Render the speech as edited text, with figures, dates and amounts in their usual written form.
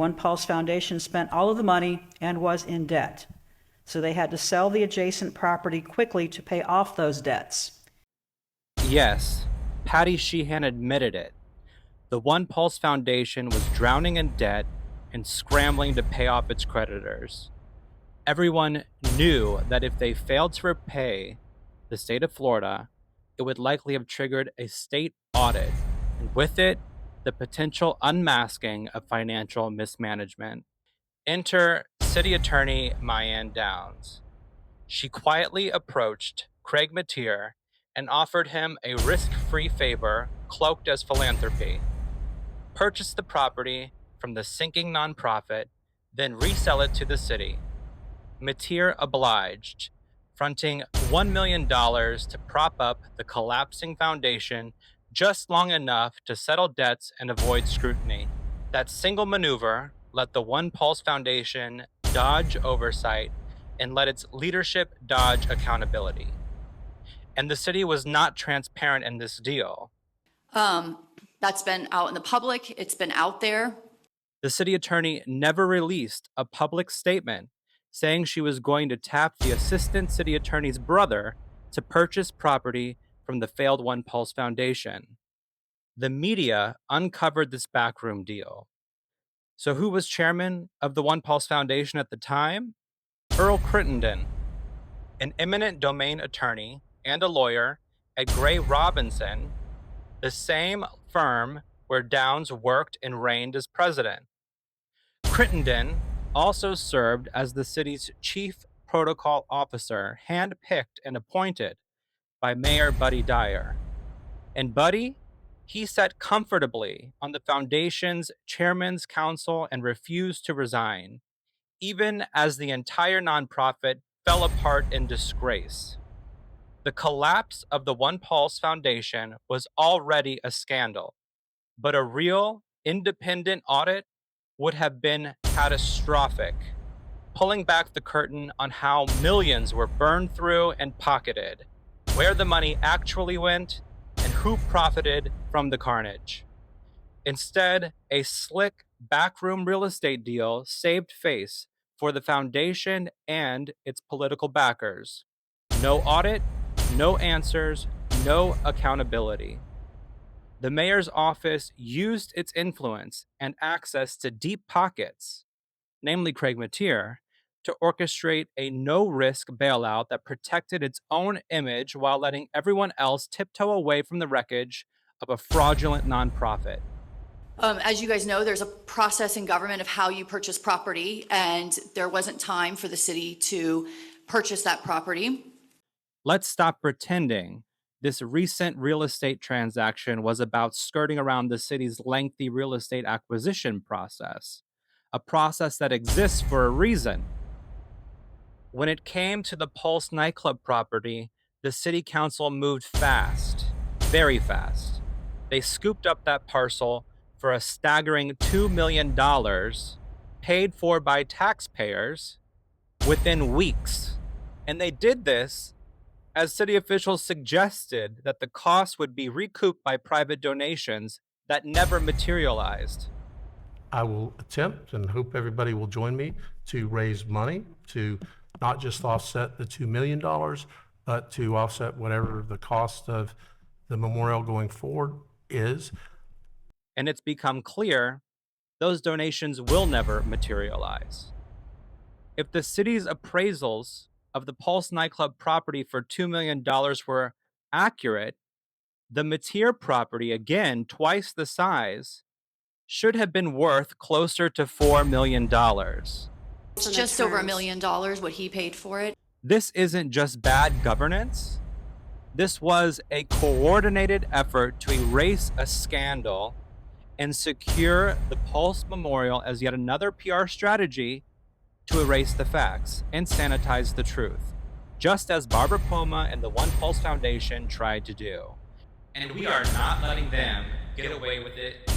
onePULSE Foundation spent all of the money and was in debt. So they had to sell the adjacent property quickly to pay off those debts. Yes, Patty Sheehan admitted it. The onePULSE Foundation was drowning in debt and scrambling to pay off its creditors. Everyone knew that if they failed to repay the state of Florida, it would likely have triggered a state audit, and with it, the potential unmasking of financial mismanagement. Enter City Attorney Mayanne Downs. She quietly approached Craig Mateer and offered him a risk-free favor cloaked as philanthropy. Purchase the property from the sinking nonprofit, then resell it to the city. Mateer obliged, fronting $1 million to prop up the collapsing foundation just long enough to settle debts and avoid scrutiny. That single maneuver let the onePULSE Foundation dodge oversight and let its leadership dodge accountability. And the city was not transparent in this deal. That's been out in the public. It's been out there. The city attorney never released a public statement saying she was going to tap the assistant city attorney's brother to purchase property from the failed onePULSE Foundation. The media uncovered this backroom deal. So who was chairman of the onePULSE Foundation at the time? Earl Crittenden, an eminent domain attorney and a lawyer at Gray Robinson, the same firm where Downs worked and reigned as president. Crittenden also served as the city's chief protocol officer, handpicked and appointed by Mayor Buddy Dyer. And Buddy, he sat comfortably on the foundation's chairman's council and refused to resign, even as the entire nonprofit fell apart in disgrace. The collapse of the onePULSE Foundation was already a scandal, but a real, independent audit would have been catastrophic, pulling back the curtain on how millions were burned through and pocketed, where the money actually went, and who profited from the carnage. Instead, a slick backroom real estate deal saved face for the foundation and its political backers. No audit, no answers, no accountability. The mayor's office used its influence and access to deep pockets, namely Craig Mateer, to orchestrate a no-risk bailout that protected its own image while letting everyone else tiptoe away from the wreckage of a fraudulent nonprofit. As you guys know, there's a process in government of how you purchase property, and there wasn't time for the city to purchase that property. Let's stop pretending this recent real estate transaction was about skirting around the city's lengthy real estate acquisition process, a process that exists for a reason. When it came to the Pulse nightclub property, the city council moved fast, very fast. They scooped up that parcel for a staggering $2 million, paid for by taxpayers, within weeks. And they did this as city officials suggested that the cost would be recouped by private donations that never materialized. I will attempt and hope everybody will join me to raise money to not just offset the $2 million, but to offset whatever the cost of the memorial going forward is. And it's become clear those donations will never materialize. If the city's appraisals of the Pulse nightclub property for $2 million were accurate, the Mateer property, again, twice the size, should have been worth closer to $4 million. It's just over $1 million what he paid for it. This isn't just bad governance. This was a coordinated effort to erase a scandal and secure the Pulse Memorial as yet another PR strategy to erase the facts and sanitize the truth, just as Barbara Poma and the onePULSE Foundation tried to do. And we are not letting them get away with it